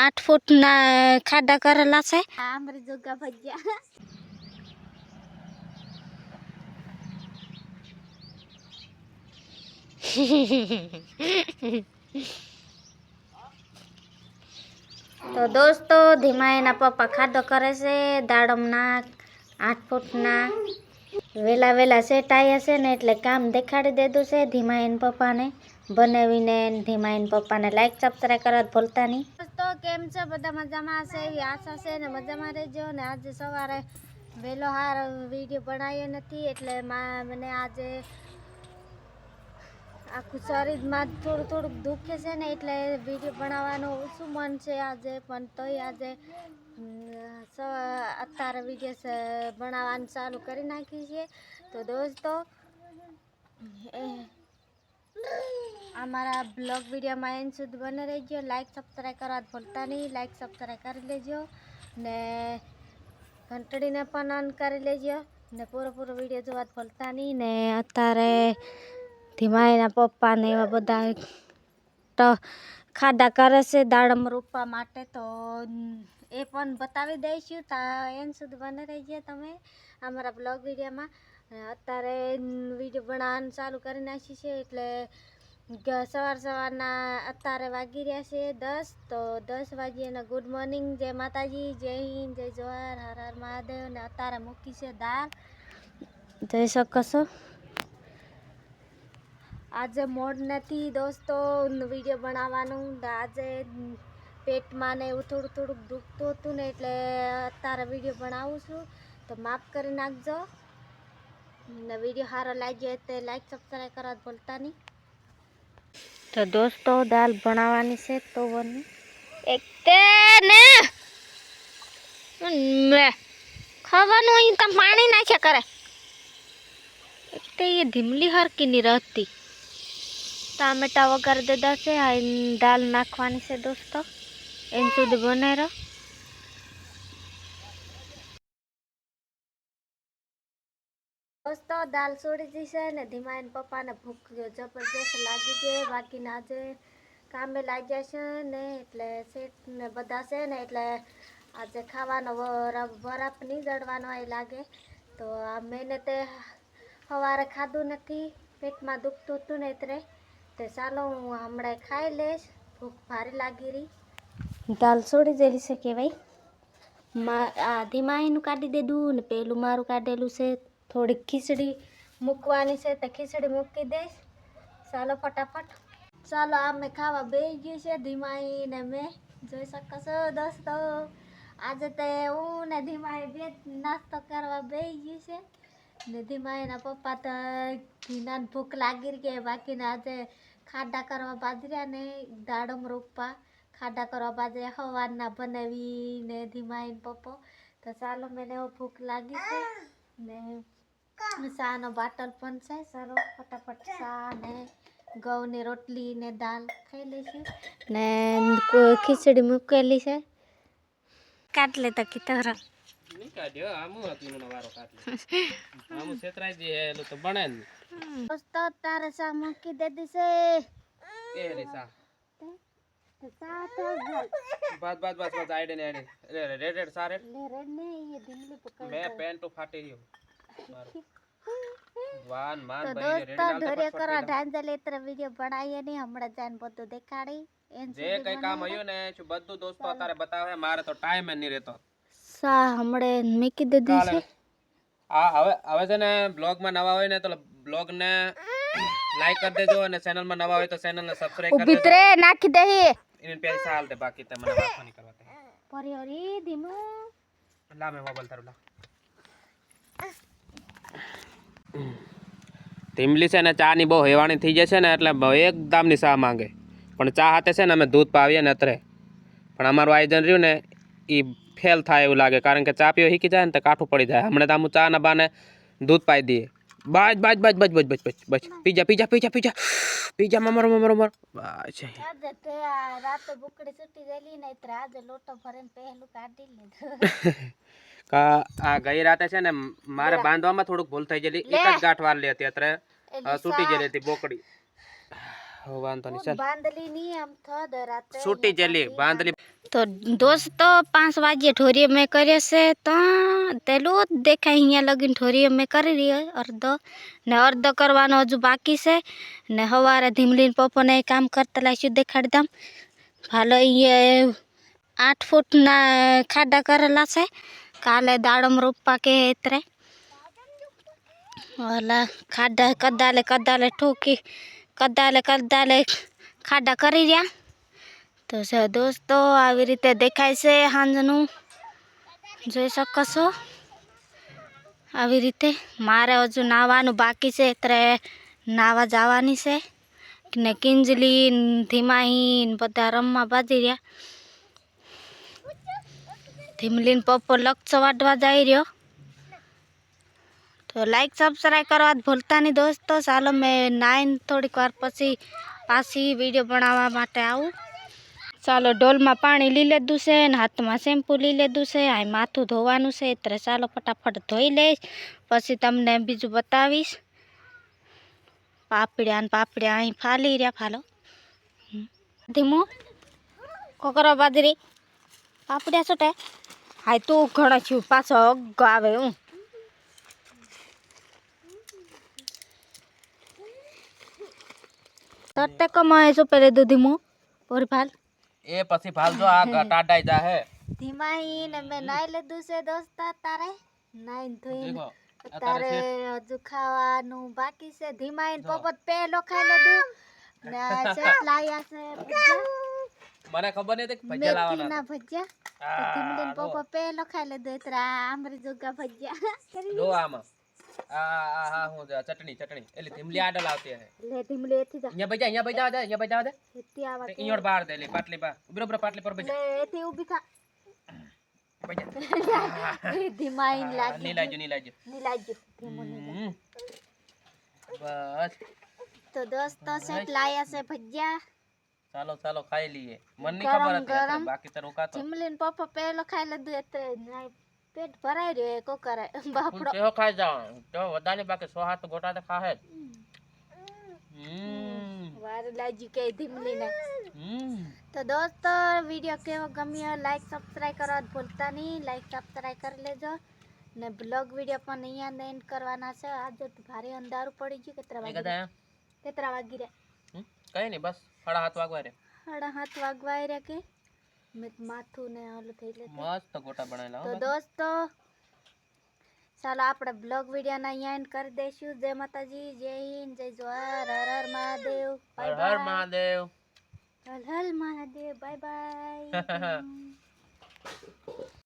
8 फूट ना खाडा करेला से हमरी जोगा भज्या तो दोस्तों धीमाएना पप्पा खाडो करे से दाड़मना 8 फूटना वेला वेला सेट आया से ने એટલે કામ દેખાડી દીધું છે ધીમાઈન પપ્પાને બનાવીને ધીમાઈન પપ્પાને લાઈક સબસ્ક્રાઇબ કરવા ભૂલતા નહીં દોસ્તો કેમ છે બધા મજામાં હશે એવી આશા છે ને મજામાં રહેજો ને આજે સવારે વેલો હાર વિડિયો બનાવ્યો નથી એટલે મને આજે આખું શરીરમાં થોડું થોડું દુખે છે ને એટલે વિડિયો બનાવવાનું ઓછું મન છે આજે પણ તોય આજે અત્યારે વિડીયો બનાવવાનું ચાલુ કરી નાખી છે તો દોસ્તો અમારા બ્લોગ વિડીયોમાં એન્ડ સુધી બને રહેજો લાઈક સબસ્ક્રાઈબ કરવા ભૂલતા નહીં લાઈક સબસ્ક્રાઈબ કરી લેજો ને ઘંટડીને પણ ઓન કરી લેજો ને પૂરો વિડીયો જોવા ભૂલતા નહીં ને અત્યારે ધીમાઈના પપ્પાને એવા બધા ખાડા કરે છે દાડમ રોપવા માટે તો એ પણ બતાવી દઈશું એન્ડ સુધી બને રહેજો તમે અમારા બ્લોગ વિડીયોમાં અત્યારે વિડીયો બનાવવાનું ચાલુ કરી નાખી છે એટલે સવારના અત્યારે વાગી રહ્યા છે 10 તો 10 વાગ્યાના ગુડ મોર્નિંગ જય માતાજી જય હિન્દ જય જોહાર હર હર મહાદેવ ને અત્યારે મૂકી છે દાળ જોઈ શકો છો આજે મોડ નથી દોસ્તો વિડીયો બનાવવાનું આજે પેટમાં ને એવું થોડુંક દુખતું હતું ને એટલે અત્યારે વિડીયો બનાવું છું તો માફ કરી નાખજો ને વિડીયો સારો લાગ્યો તો લાઈક સબસ્ક્રાઈબ કરવા ભૂલતા નહીં તો દોસ્તો દાળ બનાવવાની છે તો બની એક ને ખાવાનું અહીં તો પાણી નાખ્યા કરે એક તો એ ધીમલી હરકી ની રહેતી ટામેટા વઘારી દીધા છે દાળ નાખવાની છે દોસ્તો એમ સુધી બનાવી રહો દોસ્તો દાળ છોડી દીધી ને ધીમાઈન પપ્પાને ભૂખ જબરજસ્ત લાગી ગઈ બાકીના આજે કામે લાગ્યા છે ને એટલે શેઠ ને બધા છે ને એટલે આજે ખાવાનો બરફ નહીં જડવાનો એ લાગે તો આ મેને તે સવારે ખાધું નથી પેટમાં દુખતું હતું ને એટલે તે ચાલો હું હમણાં ખાઈ લઈશ ભૂખ ભારી લાગી રહી દાળ છોડી દેલી છે કે ભાઈ ધીમાઈનું કાઢી દીધું ને પેલું મારું કાઢેલું છે થોડીક ખીચડી મૂકવાની છે તો ખીચડી મૂકી દઈશ ચાલો ફટાફટ ચાલો અમે ખાવા બેસી ગયું છે ધીમાઈ ને મેં જોઈ શકો છો દોસ્તો આજે તો હું ને ધીમાઈ બે નાસ્તો કરવા બેસી ગયું છે ને ધીમાઈના પપ્પા તો ઘીનાને ભૂખ લાગી ગઈ બાકીના આજે ખાડા કરવા બાજર્યા ને દાડમ રોપવા ખાડા કરવા બાજર્યા સવારના બનાવીને ધીમાઈન પપ્પો તો ચાલો મને ભૂખ લાગી છે ને શાનો બાટલ પણ છે સરો ફટાફટ શા ને ઘઉંની રોટલી ને દાળ ખાઈ લઈશું ને ખીચડી મૂકેલી છે કાઢ લેતા કીધા કાઢ્યો આમુ હતી મને વારો કાઢ આમુ છેતરાઈ દે એલું તો બને ને દોસ્તો તારે શા મૂકી દીધી છે કે રે સા સા તો બસ આઈડે ને આઈડે રેડ સારે લે રેડ ને ये दिल्ली पकड़ મે પેન્ટ ફાટી ગયો વાન માન તો ભાઈ દોસ્તો ઢોરે કરા ઢાંજલ એત્ર વિડિયો બનાવીએ ને હમણાં જાન બધું દેખાડી જે કઈ કામ હયું ને છું બધું દોસ્તો અત્યારે બતાવે મારે તો ટાઈમ જ નહીં રહેતો સા હમણે મૂકી દીધી છે હવે છે ને બ્લોગ માં નવા હોય ને તો બ્લોગ ને લાઈક કરી દેજો અને ચેનલ માં નવા હોય તો ચેનલ ને સબસ્ક્રાઇબ કરી દેજો ઉભીત્રે નાખી દેહી ઇન પેલી સાલ દે બાકી તે મને વાત નહીં કરવા દે પરી હરી ધીમો લા મે મોબાઈલ તારું લા ધીમલી છે ને ચા ની બહુ હેવાણી થઈ જશે ને એટલે એકદમ ની ચા માંગે પણ ચા હાથે છે ને અમે દૂધ પાવીએ ને અત્રે પણ અમારું આયોજન રહ્યું ને એ ફેલ થાય એવું લાગે કારણ કે ચા પીવો શીખી જાય ને તો કાઠું પડી જાય હમણાં તો આમ ચા ના બાને દૂધ પાઈ દઈએ બસ પીજા મમરો બસ રાતે બુકડી છૂટી ગયેલી ને આજે લોટો ભરીને પહેલું કાઢી લીધું આ ગઈ રાતે છે ને મારે બાંધવામાં થોડુંક ભૂલ થઈ ગયેલી એક જ ગાંઠ વાર લે હતી અત્યારે છૂટી ગયેલી હતી બોકડી વાંધો નહીં ચાલ बांधली नहीं हम था डराते છૂટી ચલી બાંધલી तो दोस्तों 5 वागे ठोरिये में करे से तो तेलू देखा अँ लगिन ठोरिये में करी रही है अर्धो ने अर्धो करवानो हजू बाकी से ने हवारे धीमलीन पप्पा ने काम करता लाशु देखाड़ दम भालो ये 8 फूट ना खाडा करेला से काले दाड़म रोपा के इतरे वाला खाडा कदाले कदाले ठोकी कदाले कदाले खाडा करी रहा तो सर दोस्तों આવી રીતે દેખાય છે હાંજનું જોઈ શકો છો આવી રીતે મારે હજુ નાવાનું બાકી છે એટલે નાવા જવાની છે ને કિંજલી ધીમાહી બધા રમવા બાજી રહ્યા ધીમલીન પપ્પો લક્ષ વાટવા જઈ રહ્યો તો લાઈક સબસ્ક્રાઈબ કરવા ભૂલતા નહીં દોસ્તો ચાલો મેં નાઈન થોડીક વાર પછી પાછી વિડીયો બનાવવા માટે આવું ચાલો ડોલમાં પાણી લી લીધું છે ને હાથમાં શેમ્પુ લી લીધું છે આ માથું ધોવાનું છે એટલે ચાલો ફટાફટ ધોઈ લઈશ પછી તમને બીજું બતાવીશ પાપડ્યા ને પાપડ્યા અહીં ફાલી રહ્યા ફાલો ધીમું કોકરો બાજરી પાપડ્યા છૂટે હાય તું ઘણો છું પાછો અગ્ગો આવે હું તરતે કમાય શું પેલે દૂધીમું ઓર ભાલ એ પછી ભાલજો આ ટાટાઈ જા હે ધીમાઈ ને મેં નાઈ લીધું છે દોસ્તા તારે નાઈન ધોઈને દેખો તારે હજુ ખાવાનું બાકી છે ધીમાઈ ને પપ્પા પેલો ખાઈ લીધું ને આ સેટ લાયા છે ભજીયા મને ખબર નહીં હતી કે ભજીયા લાવવાના મેથીના ભજીયા તો ધીમલી ને પપ્પા પેલો ખાઈ લીધું એટલે આ આમરી જોગા ભજીયા કરી જો આમાં આ હું ચટણી એટલે ધીમલી આડલ આવતી હે લે ધીમલી એથી જા અહીંયા બજા દે એથી આવા કે ઈયોડ બાર દે લે પાટલી બા બરોબર પાટલી પર બજા લે એથી ઊભી થા બજા એ ધીમાઈ ને લાગી ની લાજો નીલાજો ધીમો ની બસ તો દોસ્તો સેટ લાયા છે ભજીયા ચાલો ખાઈ લઈએ મન ની ખબર હતી એટલે બાકી તો રોકાતો ધીમલી ને પપ્પા પેલો ખાઈ લીધું એટલે પેટ ભરાઈ રહ્યો એ કોકરે બાપડો કેવો ખાઈ જાવ તો વધારે બાકી 100 હાથ ગોટા તો ખાહે વાર લાજી કે ધીમલી ને તો દોસ્તો વિડિયો કેવો ગમ્યો લાઈક સબસ્ક્રાઇબ કરવા ભૂલતા નહીં લાઈક સબસ્ક્રાઇબ કરી લેજો ને બ્લોગ વિડિયો પણ અહીંયા એન્ડ કરવાના છે આજે તો ભારે અંધારું પડી ગયું કેટલા વાગી રહ્યા કઈ નહીં બસ 7:30 વાગવા રે 7:30 વાગવા રહ્યા કે મેં માથું ને ઓલું થઈ લે મસ્ત ગોટા બનાવેલા તો દોસ્તો ચાલો આપણે બ્લોગ વિડિયો ના અહીંયા એન્ડ કરી દઈશું જય માતાજી જય હિન્દ જય જોહાર હર હર મહાદેવ હર હર મહાદેવ હર હર મહાદેવ બાય બાય